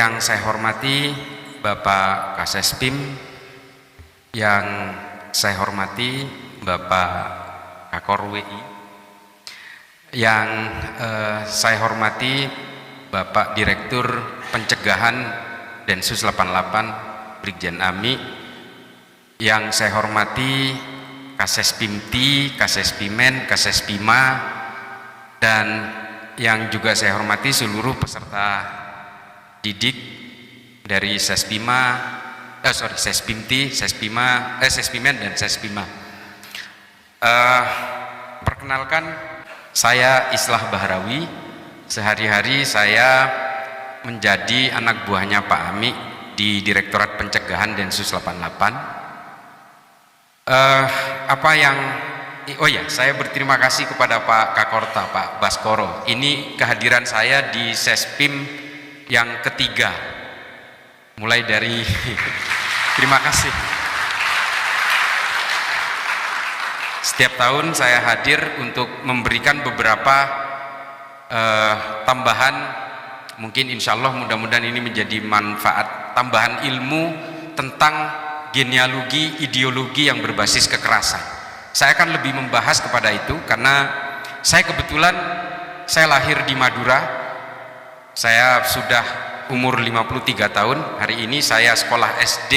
Yang saya hormati Bapak Kasespim, yang saya hormati Bapak Kakor WI, yang saya hormati Bapak Direktur Pencegahan Densus 88 Brigjen Ami, yang saya hormati Kasespimti, Kasespimen, Kasespima, dan yang juga saya hormati seluruh peserta didik dari Sespima, Sespimti, Sespimen dan Sespima. Perkenalkan, saya Islah Bahrawi. Sehari-hari saya menjadi anak buahnya Pak Ami di Direktorat Pencegahan Densus 88. Saya berterima kasih kepada Pak Kakorta, Pak Baskoro. Ini kehadiran saya di Sespim yang ketiga, mulai dari terima kasih. Setiap tahun saya hadir untuk memberikan beberapa tambahan, mungkin insya Allah mudah-mudahan ini menjadi manfaat, tambahan ilmu tentang genealogi ideologi yang berbasis kekerasan. Saya akan lebih membahas kepada itu karena saya kebetulan lahir di Madura. Saya sudah umur 53 tahun. Hari ini saya sekolah SD,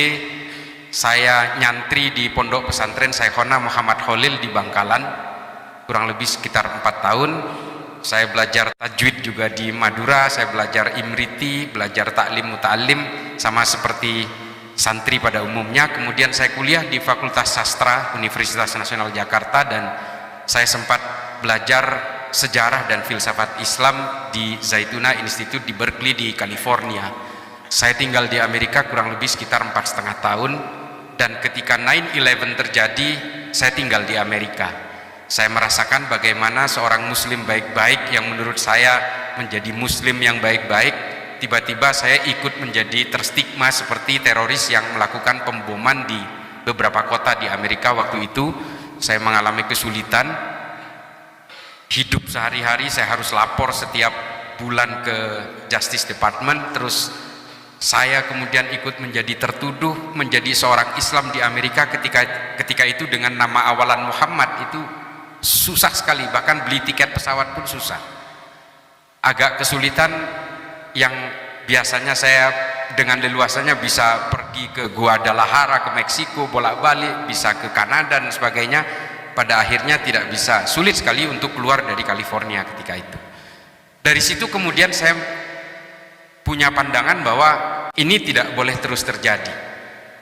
saya nyantri di Pondok Pesantren Syekhona Muhammad Khalil di Bangkalan, kurang lebih sekitar 4 tahun. Saya belajar tajwid juga di Madura, saya belajar imriti, belajar taklim muta'alim, sama seperti santri pada umumnya. Kemudian saya kuliah di Fakultas Sastra Universitas Nasional Jakarta, dan saya sempat belajar sejarah dan filsafat Islam di Zaytuna Institute di Berkeley di California. Saya tinggal di Amerika kurang lebih sekitar 4,5 tahun, dan ketika 9/11 terjadi, saya tinggal di Amerika. Saya merasakan bagaimana seorang muslim baik-baik yang menurut saya menjadi muslim yang baik-baik, tiba-tiba saya ikut menjadi terstigma seperti teroris yang melakukan pemboman di beberapa kota di Amerika. Waktu itu saya mengalami kesulitan hidup sehari-hari. Saya harus lapor setiap bulan ke Justice Department. Terus saya kemudian ikut menjadi tertuduh menjadi seorang Islam di Amerika ketika itu dengan nama awalan Muhammad. Itu susah sekali, bahkan beli tiket pesawat pun susah, agak kesulitan. Yang biasanya saya dengan leluasanya bisa pergi ke Guadalajara, ke Meksiko, bolak-balik, bisa ke Kanada dan sebagainya, pada akhirnya tidak bisa, sulit sekali untuk keluar dari California ketika itu. Dari situ kemudian saya punya pandangan bahwa ini tidak boleh terus terjadi.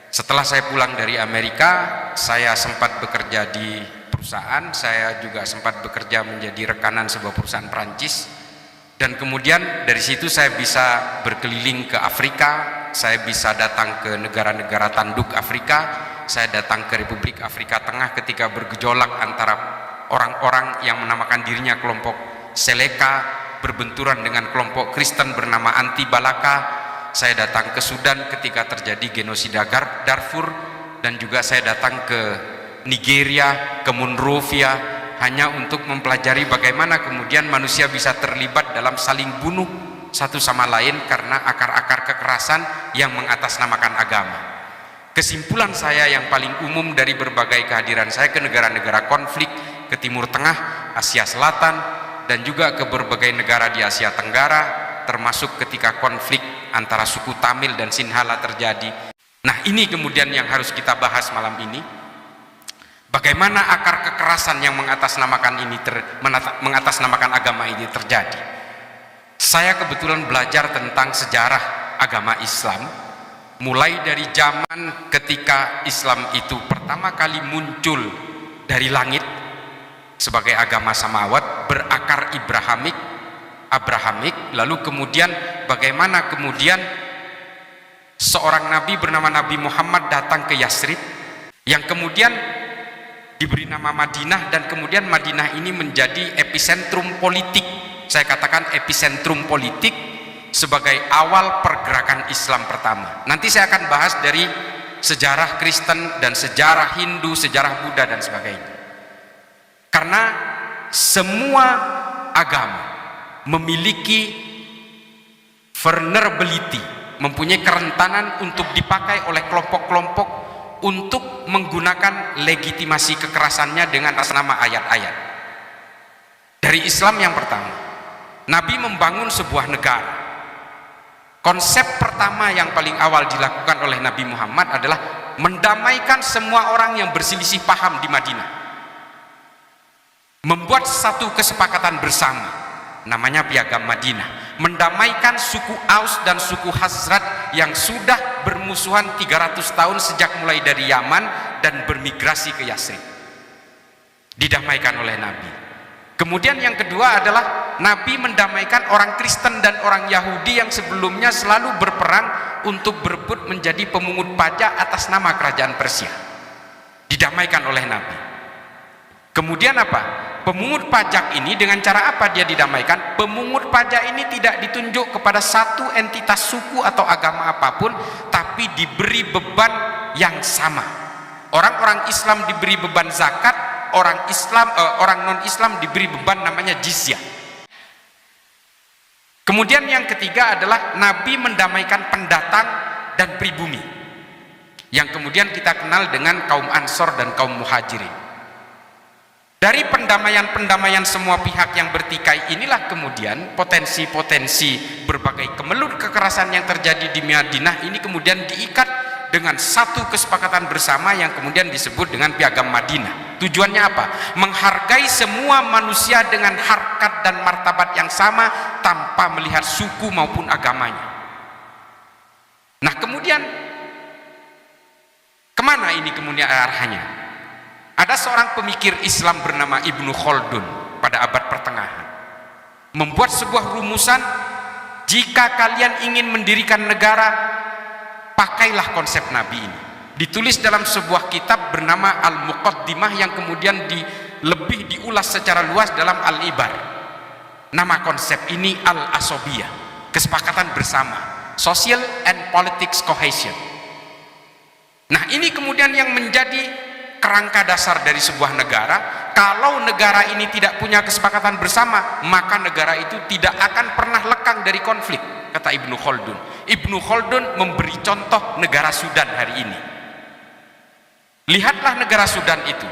Setelah saya pulang dari Amerika, saya sempat bekerja di perusahaan, saya juga sempat bekerja menjadi rekanan sebuah perusahaan Perancis, dan kemudian dari situ saya bisa berkeliling ke Afrika, saya bisa datang ke negara-negara tanduk Afrika. Saya datang ke Republik Afrika Tengah ketika bergejolak antara orang-orang yang menamakan dirinya kelompok Seleka berbenturan dengan kelompok Kristen bernama Anti Balaka. Saya datang ke Sudan ketika terjadi genosida Darfur, dan juga saya datang ke Nigeria, ke Monrovia, hanya untuk mempelajari bagaimana kemudian manusia bisa terlibat dalam saling bunuh satu sama lain karena akar-akar kekerasan yang mengatasnamakan agama. Kesimpulan saya yang paling umum dari berbagai kehadiran saya ke negara-negara konflik, ke Timur Tengah, Asia Selatan, dan juga ke berbagai negara di Asia Tenggara, termasuk ketika konflik antara suku Tamil dan Sinhala terjadi. Nah, ini kemudian yang harus kita bahas malam ini. Bagaimana akar kekerasan yang mengatasnamakan agama ini terjadi. Saya kebetulan belajar tentang sejarah agama Islam, mulai dari zaman ketika Islam itu pertama kali muncul dari langit sebagai agama samawat, berakar Abrahamik, lalu kemudian bagaimana kemudian seorang nabi bernama Nabi Muhammad datang ke Yasrib, yang kemudian diberi nama Madinah, dan kemudian Madinah ini menjadi epicentrum politik. Saya katakan epicentrum politik sebagai awal pergerakan Islam pertama. Nanti saya akan bahas dari sejarah Kristen dan sejarah Hindu, sejarah Buddha dan sebagainya. Karena semua agama memiliki vulnerability, mempunyai kerentanan untuk dipakai oleh kelompok-kelompok untuk menggunakan legitimasi kekerasannya dengan atas nama ayat-ayat. Dari Islam yang pertama, Nabi membangun sebuah negara. Konsep pertama yang paling awal dilakukan oleh Nabi Muhammad adalah mendamaikan semua orang yang berselisih paham di Madinah, membuat satu kesepakatan bersama, namanya Piagam Madinah, mendamaikan suku Aus dan suku Khazraj yang sudah bermusuhan 300 tahun sejak mulai dari Yaman dan bermigrasi ke Yasrib. Didamaikan oleh Nabi. Kemudian yang kedua adalah Nabi mendamaikan orang Kristen dan orang Yahudi yang sebelumnya selalu berperang untuk berebut menjadi pemungut pajak atas nama kerajaan Persia. Didamaikan oleh Nabi. Kemudian apa? Pemungut pajak ini dengan cara apa dia didamaikan? Pemungut pajak ini tidak ditunjuk kepada satu entitas suku atau agama apapun, tapi diberi beban yang sama. Orang-orang Islam diberi beban zakat, orang non-Islam diberi beban namanya jizyah. Kemudian yang ketiga adalah Nabi mendamaikan pendatang dan pribumi, yang kemudian kita kenal dengan kaum Ansor dan kaum Muhajirin. Dari pendamaian semua pihak yang bertikai inilah kemudian potensi-potensi berbagai kemelut kekerasan yang terjadi di Madinah ini kemudian diikat dengan satu kesepakatan bersama yang kemudian disebut dengan Piagam Madinah. Tujuannya apa? Menghargai semua manusia dengan harkat dan martabat yang sama tanpa melihat suku maupun agamanya. Nah, kemudian kemana ini kemudian arahnya? Ada seorang pemikir Islam bernama Ibnu Khaldun pada abad pertengahan membuat sebuah rumusan, jika kalian ingin mendirikan negara, pakailah konsep Nabi ini. Ditulis dalam sebuah kitab bernama Al-Muqaddimah yang kemudian lebih diulas secara luas dalam Al-Ibar. Nama konsep ini Al-Asobiyah, kesepakatan bersama, social and politics cohesion. Nah, ini kemudian yang menjadi kerangka dasar dari sebuah negara. Kalau negara ini tidak punya kesepakatan bersama, maka negara itu tidak akan pernah lekang dari konflik, kata Ibnu Khaldun. Ibnu Khaldun memberi contoh negara Sudan hari ini. Lihatlah negara Sudan itu.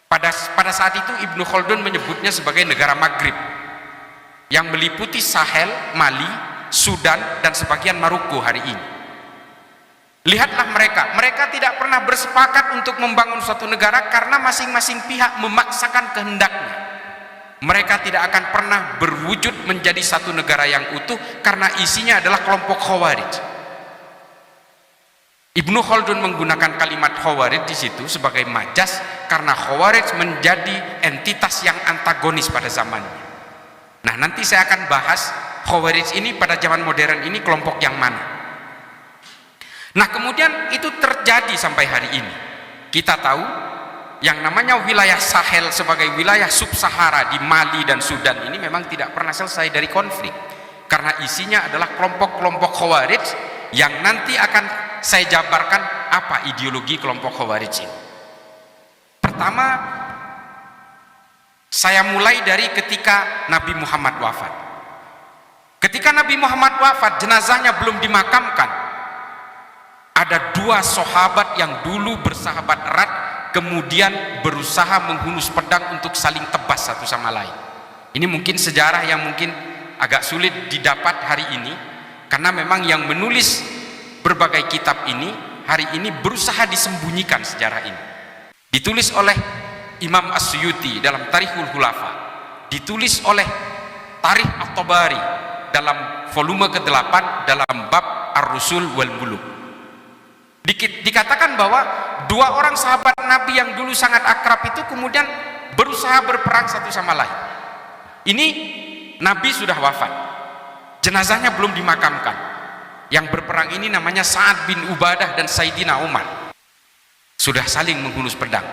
Pada saat itu Ibnu Khaldun menyebutnya sebagai negara Maghrib yang meliputi Sahel, Mali, Sudan, dan sebagian Maroko hari ini. Lihatlah mereka tidak pernah bersepakat untuk membangun suatu negara karena masing-masing pihak memaksakan kehendaknya. Mereka tidak akan pernah berwujud menjadi satu negara yang utuh karena isinya adalah kelompok Khawarij. Ibnu Khaldun menggunakan kalimat Khawarij di situ sebagai majas karena Khawarij menjadi entitas yang antagonis pada zamannya. Nah, nanti saya akan bahas Khawarij ini pada zaman modern ini kelompok yang mana. Nah, kemudian itu terjadi sampai hari ini. Kita tahu yang namanya wilayah Sahel sebagai wilayah sub-Sahara di Mali dan Sudan ini memang tidak pernah selesai dari konflik karena isinya adalah kelompok-kelompok Khawarij yang nanti akan saya jabarkan apa ideologi kelompok Khawarij ini. Pertama, saya mulai dari ketika Nabi Muhammad wafat. Ketika Nabi Muhammad wafat, jenazahnya belum dimakamkan. Ada dua sahabat yang dulu bersahabat erat kemudian berusaha menghunus pedang untuk saling tebas satu sama lain. Ini mungkin sejarah yang mungkin agak sulit didapat hari ini karena memang yang menulis berbagai kitab ini hari ini berusaha disembunyikan sejarah ini. Ditulis oleh Imam As-Suyuti dalam Tarikhul Khulafa, ditulis oleh Tarikh At-Tabari dalam volume ke-8 dalam bab Ar-Rusul wal Muluk. Dikatakan bahwa dua orang sahabat Nabi yang dulu sangat akrab itu kemudian berusaha berperang satu sama lain. Ini Nabi sudah wafat, jenazahnya belum dimakamkan. Yang berperang ini namanya Sa'ad bin Ubadah dan Sayyidina Umar. Sudah saling menghunus pedang.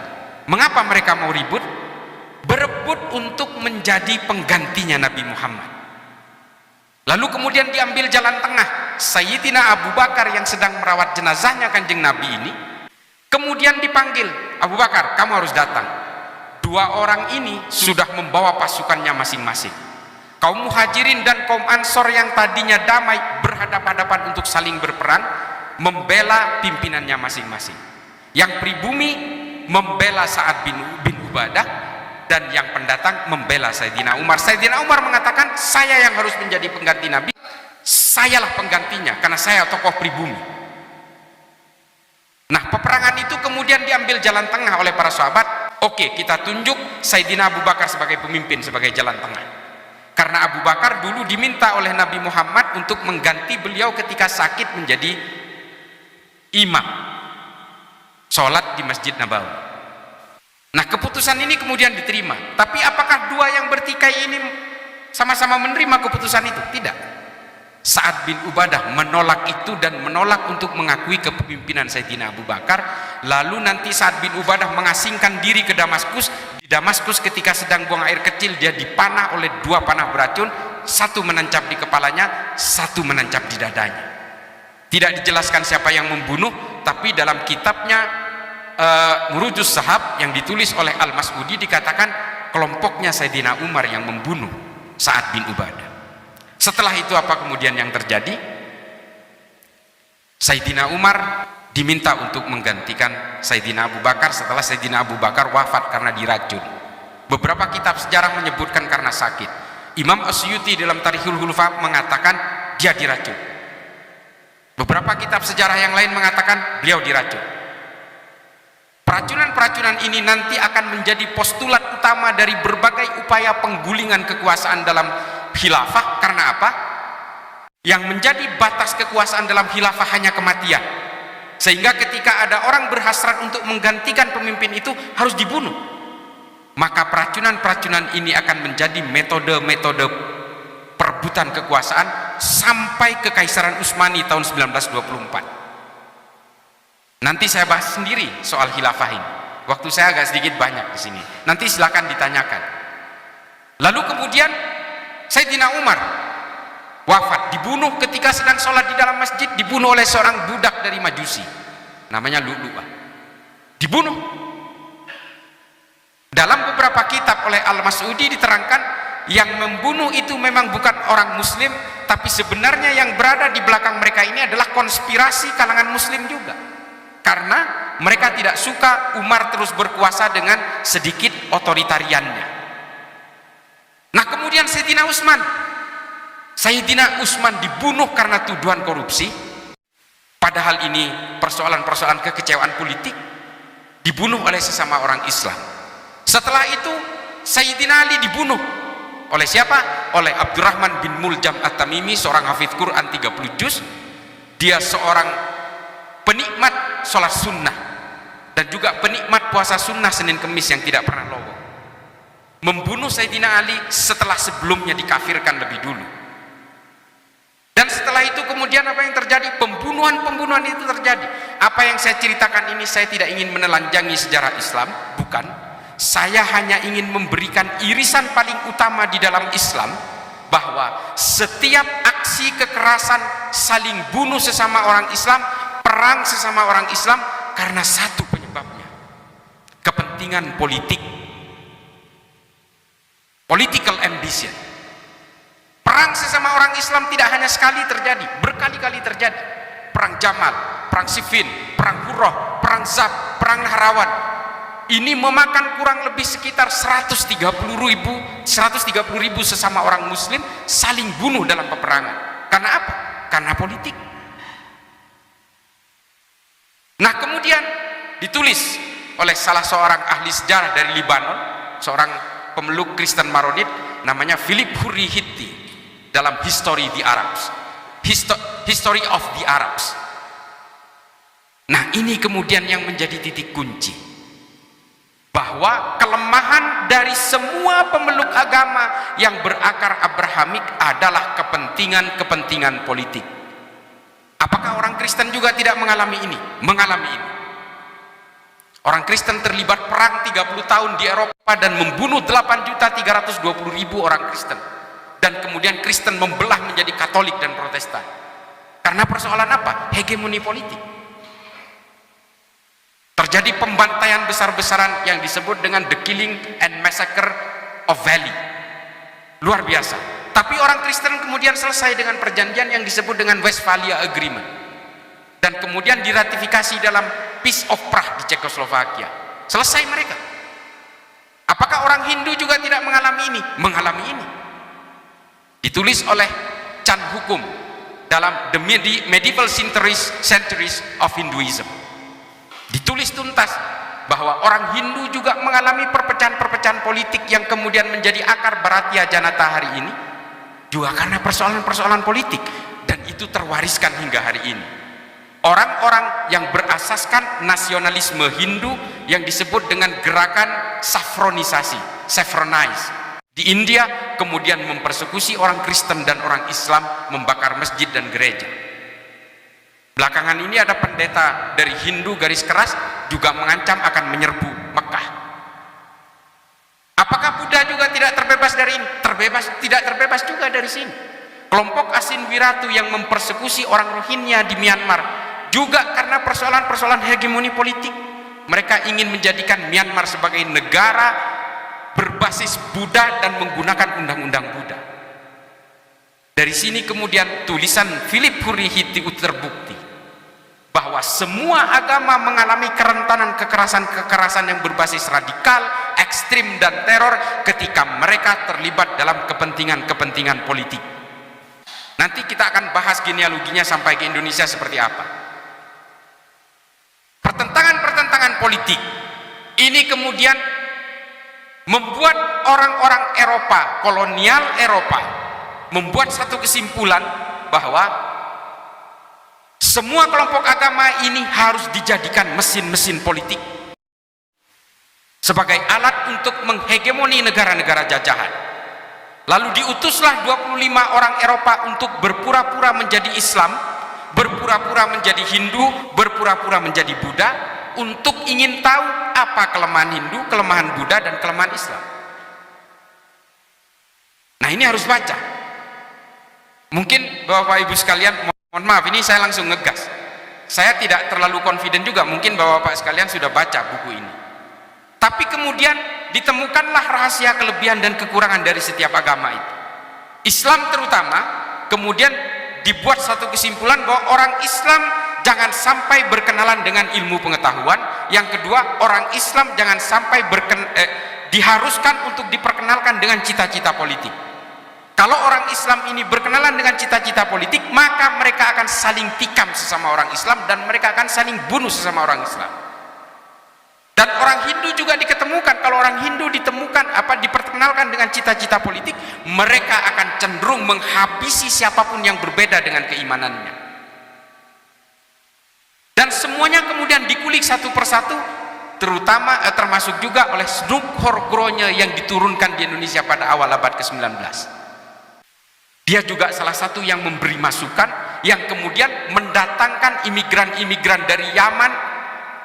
Mengapa mereka mau ribut? Berebut untuk menjadi penggantinya Nabi Muhammad. Lalu kemudian diambil jalan tengah. Sayyidina Abu Bakar yang sedang merawat jenazahnya Kanjeng Nabi ini kemudian dipanggil, Abu Bakar, kamu harus datang. Dua orang ini sudah membawa pasukannya masing-masing. Kaum Muhajirin dan kaum Ansor yang tadinya damai berhadapan-hadapan untuk saling berperang, membela pimpinannya masing-masing. Yang pribumi membela Sa'ad bin Ubadah, dan yang pendatang membela Sayyidina Umar. Sayyidina Umar mengatakan, saya yang harus menjadi pengganti Nabi, sayalah penggantinya karena saya tokoh pribumi. Nah, peperangan itu kemudian diambil jalan tengah oleh para sahabat. Oke, kita tunjuk Sayyidina Abu Bakar sebagai pemimpin, sebagai jalan tengah. Karena Abu Bakar dulu diminta oleh Nabi Muhammad untuk mengganti beliau ketika sakit menjadi imam sholat di Masjid Nabawi. Nah, keputusan ini kemudian diterima. Tapi apakah dua yang bertikai ini sama-sama menerima keputusan itu? Tidak. Sa'ad bin Ubadah menolak itu dan menolak untuk mengakui kepemimpinan Sayyidina Abu Bakar. Lalu nanti Sa'ad bin Ubadah mengasingkan diri ke Damaskus. Di Damaskus ketika sedang buang air kecil, dia dipanah oleh 2 panah beracun, satu menancap di kepalanya, satu menancap di dadanya. Tidak dijelaskan siapa yang membunuh, tapi dalam kitabnya Murujus Sahab yang ditulis oleh Al-Mas'udi dikatakan kelompoknya Sayyidina Umar yang membunuh Sa'ad bin Ubadah. Setelah itu apa kemudian yang terjadi? Sayyidina Umar diminta untuk menggantikan Sayyidina Abu Bakar setelah Sayyidina Abu Bakar wafat karena diracun. Beberapa kitab sejarah menyebutkan karena sakit. Imam Asyuti dalam Tarikhul Khulafa mengatakan dia diracun. Beberapa kitab sejarah yang lain mengatakan beliau diracun. Peracunan-peracunan ini nanti akan menjadi postulat utama dari berbagai upaya penggulingan kekuasaan dalam khilafah. Karena apa? Yang menjadi batas kekuasaan dalam khilafah hanya kematian. Sehingga ketika ada orang berhasrat untuk menggantikan pemimpin itu harus dibunuh. Maka peracunan-peracunan ini akan menjadi metode-metode perebutan kekuasaan sampai Kekaisaran Utsmani tahun 1924. Nanti saya bahas sendiri soal khilafah ini. Waktu saya agak sedikit banyak di sini. Nanti silakan ditanyakan. Lalu kemudian Sayyidina Umar wafat, dibunuh ketika sedang sholat di dalam masjid, dibunuh oleh seorang budak dari Majusi namanya Lu'lu'ah. Dibunuh. Dalam beberapa kitab oleh Al-Mas'udi diterangkan yang membunuh itu memang bukan orang muslim, tapi sebenarnya yang berada di belakang mereka ini adalah konspirasi kalangan muslim juga, karena mereka tidak suka Umar terus berkuasa dengan sedikit otoritariannya. Nah, kemudian Sayyidina Utsman dibunuh karena tuduhan korupsi, padahal ini persoalan-persoalan kekecewaan politik, dibunuh oleh sesama orang Islam. Setelah itu Sayyidina Ali dibunuh oleh siapa? Oleh Abdurrahman bin Muljam At-Tamimi, seorang hafidz Quran 30 juz. Dia seorang penikmat sholat sunnah dan juga penikmat puasa sunnah Senin Kemis yang tidak pernah lowong. Membunuh Sayyidina Ali setelah sebelumnya dikafirkan lebih dulu. Dan setelah itu kemudian apa yang terjadi? Pembunuhan itu terjadi. Apa yang saya ceritakan ini saya tidak ingin menelanjangi sejarah Islam, bukan. Saya hanya ingin memberikan irisan paling utama di dalam Islam, bahwa setiap aksi kekerasan, saling bunuh sesama orang Islam, perang sesama orang Islam, karena satu penyebabnya, kepentingan politik, political ambition. Perang sesama orang Islam tidak hanya sekali terjadi, berkali-kali terjadi. Perang Jamal, perang Siffin, perang Hurrah, perang Zab, perang Nahrawan. Ini memakan kurang lebih sekitar 130.000 sesama orang muslim saling bunuh dalam peperangan. Karena apa? Karena politik. Nah, kemudian ditulis oleh salah seorang ahli sejarah dari Libanon, seorang pemeluk Kristen Maronit, namanya Philip Hurri Hitti, dalam History of the Arabs. Nah, ini kemudian yang menjadi titik kunci, bahwa kelemahan dari semua pemeluk agama yang berakar Abrahamik adalah kepentingan politik. Apakah orang Kristen juga tidak mengalami ini? Mengalami ini. Orang Kristen terlibat perang 30 tahun di Eropa dan membunuh 8.320.000 orang Kristen. Dan kemudian Kristen membelah menjadi Katolik dan Protestan. Karena persoalan apa? Hegemoni politik. Terjadi pembantaian besar-besaran yang disebut dengan The Killing and Massacre of Valley. Luar biasa. Tapi orang Kristen kemudian selesai dengan perjanjian yang disebut dengan Westphalia Agreement, dan kemudian diratifikasi dalam Peace of Prague di Cekoslovakia. Selesai mereka. Apakah orang Hindu juga tidak mengalami ini? Mengalami ini. Ditulis oleh Chan Hukum dalam The Medieval Centuries of Hinduism. Ditulis tuntas bahwa orang Hindu juga mengalami perpecahan-perpecahan politik yang kemudian menjadi akar Bharatiya Janata hari ini, juga karena persoalan-persoalan politik, dan itu terwariskan hingga hari ini. Orang-orang yang berasaskan nasionalisme Hindu yang disebut dengan gerakan saffronisasi, saffronize, di India kemudian mempersekusi orang Kristen dan orang Islam, membakar masjid dan gereja. Belakangan ini ada pendeta dari Hindu garis keras juga mengancam akan menyerbu Mekah. Apakah Buddha juga tidak terbebas dari ini? Tidak terbebas juga dari sini. Kelompok Asin Wiratu yang mempersekusi orang Rohingya di Myanmar juga karena persoalan-persoalan hegemoni politik. Mereka ingin menjadikan Myanmar sebagai negara berbasis Buddha dan menggunakan undang-undang Buddha. Dari sini kemudian tulisan Philip Hurihiti terbukti bahwa semua agama mengalami kerentanan kekerasan-kekerasan yang berbasis radikal, ekstrim, dan teror ketika mereka terlibat dalam kepentingan-kepentingan politik. Nanti kita akan bahas genealoginya sampai ke Indonesia seperti apa. Pertentangan-pertentangan politik ini kemudian membuat orang-orang Eropa, kolonial Eropa, membuat satu kesimpulan bahwa semua kelompok agama ini harus dijadikan mesin-mesin politik sebagai alat untuk menghegemoni negara-negara jajahan. Lalu diutuslah 25 orang Eropa untuk berpura-pura menjadi Islam, berpura-pura menjadi Hindu, berpura-pura menjadi Buddha, untuk ingin tahu apa kelemahan Hindu, kelemahan Buddha, dan kelemahan Islam. Nah, ini harus baca. Mungkin Bapak Ibu sekalian, mohon maaf, ini saya langsung ngegas. Saya tidak terlalu confident juga, mungkin Bapak sekalian sudah baca buku ini. Tapi kemudian ditemukanlah rahasia kelebihan dan kekurangan dari setiap agama itu. Islam terutama, kemudian dibuat satu kesimpulan bahwa orang Islam jangan sampai berkenalan dengan ilmu pengetahuan. Yang kedua, orang Islam jangan sampai diharuskan untuk diperkenalkan dengan cita-cita politik. Kalau orang Islam ini berkenalan dengan cita-cita politik, maka mereka akan saling tikam sesama orang Islam dan mereka akan saling bunuh sesama orang Islam. Dan orang Hindu juga diketemukan, kalau orang Hindu diperkenalkan dengan cita-cita politik, mereka akan cenderung menghabisi siapapun yang berbeda dengan keimanannya. Dan semuanya kemudian dikulik satu persatu, termasuk juga oleh Snook Horgrove yang diturunkan di Indonesia pada awal abad ke-19. Dia juga salah satu yang memberi masukan, yang kemudian mendatangkan imigran-imigran dari Yaman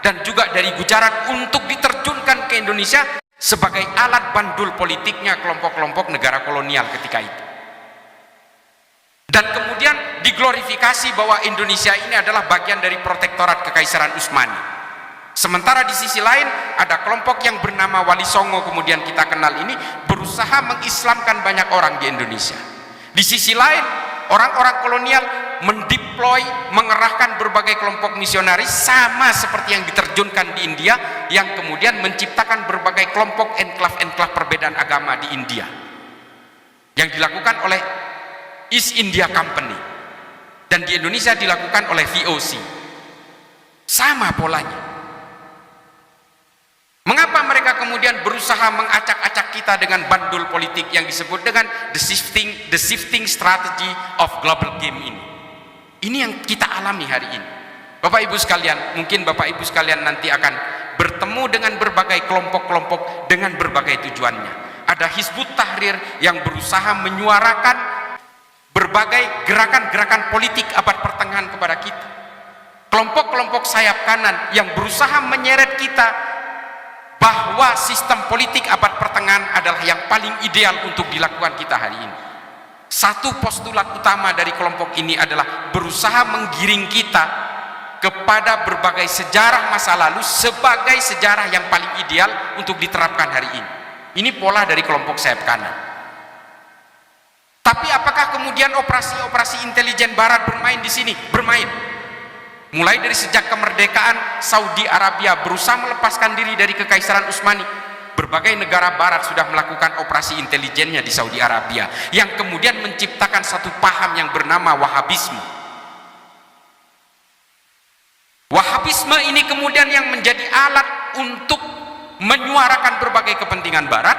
dan juga dari Gujarat untuk diterjunkan ke Indonesia sebagai alat bandul politiknya kelompok-kelompok negara kolonial ketika itu. Dan kemudian diglorifikasi bahwa Indonesia ini adalah bagian dari protektorat Kekaisaran Utsmani. Sementara di sisi lain ada kelompok yang bernama Wali Songo, kemudian kita kenal ini, berusaha mengislamkan banyak orang di Indonesia. Di sisi lain, orang-orang kolonial mendeploy, mengerahkan berbagai kelompok misionaris sama seperti yang diterjunkan di India, yang kemudian menciptakan berbagai kelompok enklav-enklav perbedaan agama di India yang dilakukan oleh East India Company, dan di Indonesia dilakukan oleh VOC. Sama polanya. Mengapa mereka kemudian berusaha mengacak-acak kita dengan bandul politik yang disebut dengan the shifting strategy of global game ini? Ini yang kita alami hari ini. Bapak Ibu sekalian, mungkin Bapak Ibu sekalian nanti akan bertemu dengan berbagai kelompok-kelompok dengan berbagai tujuannya. Ada Hizbut Tahrir yang berusaha menyuarakan berbagai gerakan-gerakan politik abad pertengahan kepada kita. Kelompok-kelompok sayap kanan yang berusaha menyeret kita bahwa sistem politik abad pertengahan adalah yang paling ideal untuk dilakukan kita hari ini. Satu postulat utama dari kelompok ini adalah berusaha menggiring kita kepada berbagai sejarah masa lalu sebagai sejarah yang paling ideal untuk diterapkan hari ini. Ini pola dari kelompok sayap kanan. Tapi apakah kemudian operasi-operasi intelijen barat bermain di sini? Bermain. Mulai dari sejak kemerdekaan, Saudi Arabia berusaha melepaskan diri dari Kekaisaran Utsmani. Berbagai negara barat sudah melakukan operasi intelijennya di Saudi Arabia, yang kemudian menciptakan satu paham yang bernama Wahabisme. Wahabisme ini kemudian yang menjadi alat untuk menyuarakan berbagai kepentingan barat,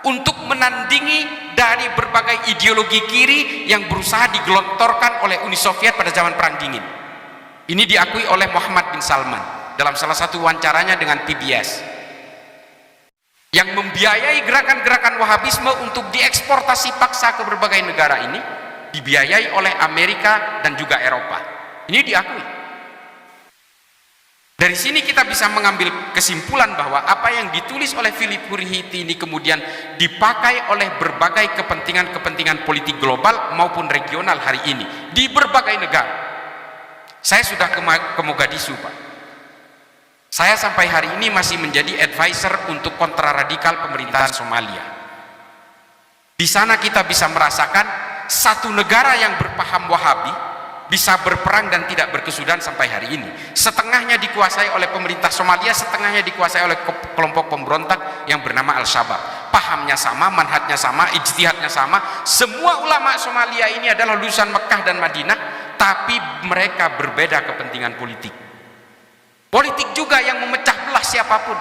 untuk menandingi dari berbagai ideologi kiri yang berusaha digelontorkan oleh Uni Soviet pada zaman Perang Dingin. Ini diakui oleh Muhammad bin Salman dalam salah satu wawancaranya dengan PBS, yang membiayai gerakan-gerakan Wahabisme untuk dieksportasi paksa ke berbagai negara ini, dibiayai oleh Amerika dan juga Eropa. Ini diakui. Dari sini kita bisa mengambil kesimpulan bahwa apa yang ditulis oleh Philip Hurihiti ini kemudian dipakai oleh berbagai kepentingan-kepentingan politik global maupun regional hari ini di berbagai negara. Saya sudah ke Mogadishu, Pak. Saya sampai hari ini masih menjadi advisor untuk kontraradikal pemerintahan Somalia. Di sana kita bisa merasakan satu negara yang berpaham Wahabi bisa berperang dan tidak berkesudahan sampai hari ini. Setengahnya dikuasai oleh pemerintah Somalia, setengahnya dikuasai oleh kelompok pemberontak yang bernama Al-Shabaab. Pahamnya sama, manhajnya sama, ijtihadnya sama. Semua ulama Somalia ini adalah lulusan Mekah dan Madinah, tapi mereka berbeda kepentingan politik. Politik juga yang memecah belah siapapun.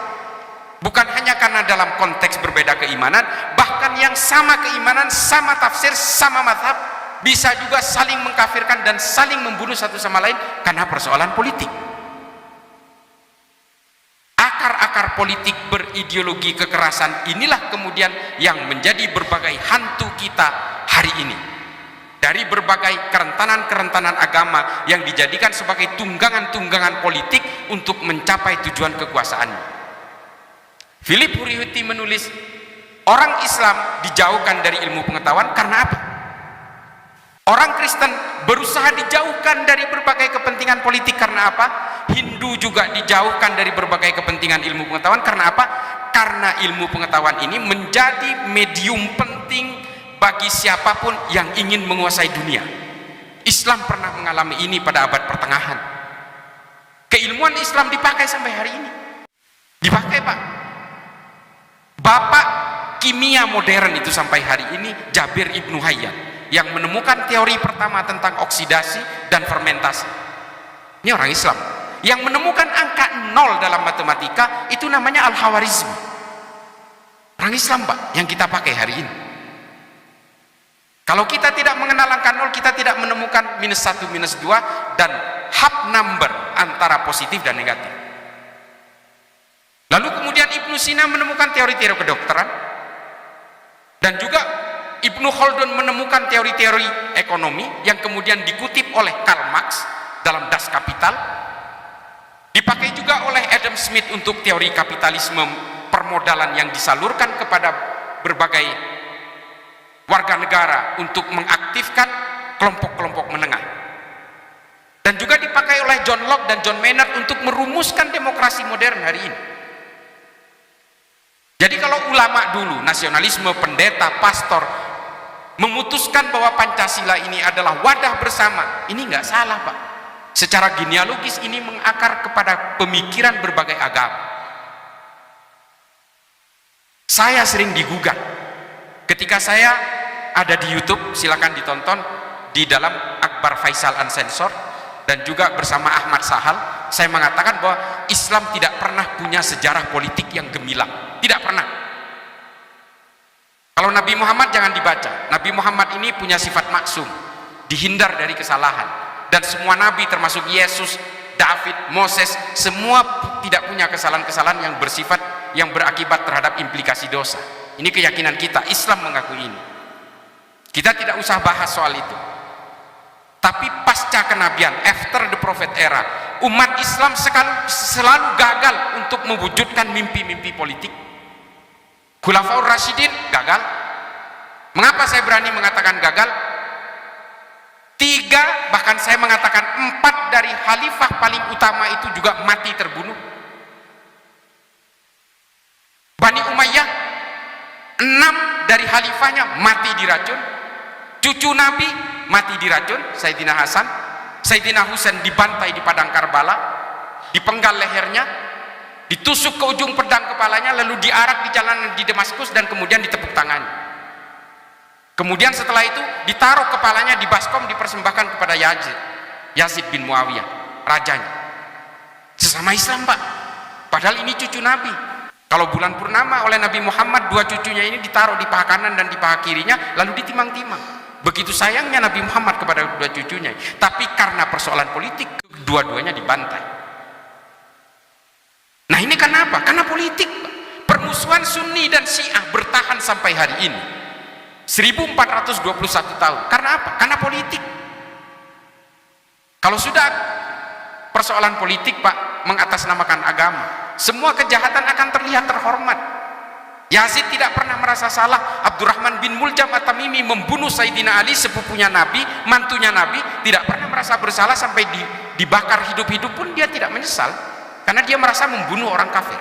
Bukan hanya karena dalam konteks berbeda keimanan, bahkan yang sama keimanan, sama tafsir, sama mazhab, bisa juga saling mengkafirkan dan saling membunuh satu sama lain karena persoalan politik. Akar-akar politik berideologi kekerasan inilah kemudian yang menjadi berbagai hantu kita hari ini. Dari berbagai kerentanan-kerentanan agama yang dijadikan sebagai tunggangan-tunggangan politik untuk mencapai tujuan kekuasaannya. Philip Hurihiti menulis, orang Islam dijauhkan dari ilmu pengetahuan karena apa? Orang Kristen berusaha dijauhkan dari berbagai kepentingan politik karena apa? Hindu juga dijauhkan dari berbagai kepentingan ilmu pengetahuan karena apa? Karena ilmu pengetahuan ini menjadi medium penting bagi siapapun yang ingin menguasai dunia. Islam pernah mengalami ini pada abad pertengahan. Keilmuan Islam dipakai sampai hari ini. Dipakai, Pak. Bapak kimia modern itu sampai hari ini Jabir Ibnu Hayyan, yang menemukan teori pertama tentang oksidasi dan fermentasi. Ini orang Islam. Yang menemukan angka 0 dalam matematika itu namanya Al-Khawarizmi. Orang Islam, Pak, yang kita pakai hari ini. Kalau kita tidak mengenal angka 0, kita tidak menemukan -1, -2 dan half number antara positif dan negatif. Lalu kemudian Ibnu Sina menemukan teori-teori kedokteran, dan juga Ibnu Khaldun menemukan teori-teori ekonomi yang kemudian dikutip oleh Karl Marx dalam Das Kapital, dipakai juga oleh Adam Smith untuk teori kapitalisme permodalan yang disalurkan kepada berbagai warga negara untuk mengaktifkan kelompok-kelompok menengah, dan juga dipakai oleh John Locke dan John Maynard untuk merumuskan demokrasi modern hari ini. Jadi kalau ulama dulu, nasionalisme, pendeta, pastor memutuskan bahwa Pancasila ini adalah wadah bersama, ini nggak salah, Pak. Secara genealogis ini mengakar kepada pemikiran berbagai agama. Saya sering digugat ketika saya ada di YouTube, silakan ditonton, di dalam Akbar Faisal Uncensored, dan juga bersama Ahmad Sahal. Saya mengatakan bahwa Islam tidak pernah punya sejarah politik yang gemilang, tidak pernah. Kalau Nabi Muhammad jangan dibaca. Nabi Muhammad ini punya sifat maksum, dihindar dari kesalahan, dan semua nabi termasuk Yesus, David, Moses, semua tidak punya kesalahan-kesalahan yang bersifat yang berakibat terhadap implikasi dosa. Ini keyakinan kita, Islam mengakui ini. Kita tidak usah bahas soal itu. Tapi pasca kenabian, after the prophet era, umat Islam selalu gagal untuk mewujudkan mimpi-mimpi politik. Khulafaur Rasyidin gagal. Mengapa saya berani mengatakan gagal? 3, bahkan saya mengatakan 4 dari khalifah paling utama itu juga mati terbunuh. Bani Umayyah, 6 dari khalifahnya mati diracun. Cucu Nabi mati diracun, Sayyidina Hasan. Sayyidina Husain dibantai di padang Karbala, dipenggal lehernya, ditusuk ke ujung pedang kepalanya, lalu diarak di jalanan di Damaskus dan kemudian ditepuk tangannya. Kemudian setelah itu ditaruh kepalanya di baskom, dipersembahkan kepada Yazid bin Muawiyah, rajanya. Sesama Islam, Pak. Padahal ini cucu Nabi. Kalau bulan purnama oleh Nabi Muhammad, dua cucunya ini ditaruh di paha kanan dan di paha kirinya, lalu ditimang-timang. Begitu sayangnya Nabi Muhammad kepada dua cucunya. Tapi karena persoalan politik, dua-duanya dibantai. Nah ini kenapa? Karena politik. Permusuhan Sunni dan Syiah bertahan sampai hari ini. 1421 tahun. Karena apa? Karena politik. Kalau sudah persoalan politik, Pak, mengatasnamakan agama, semua kejahatan akan terlihat terhormat. Yazid tidak pernah merasa salah. Abdurrahman bin Muljam At-Tamimi membunuh Sayyidina Ali, sepupunya Nabi, mantunya Nabi, tidak pernah merasa bersalah sampai dibakar hidup-hidup pun dia tidak menyesal, karena dia merasa membunuh orang kafir.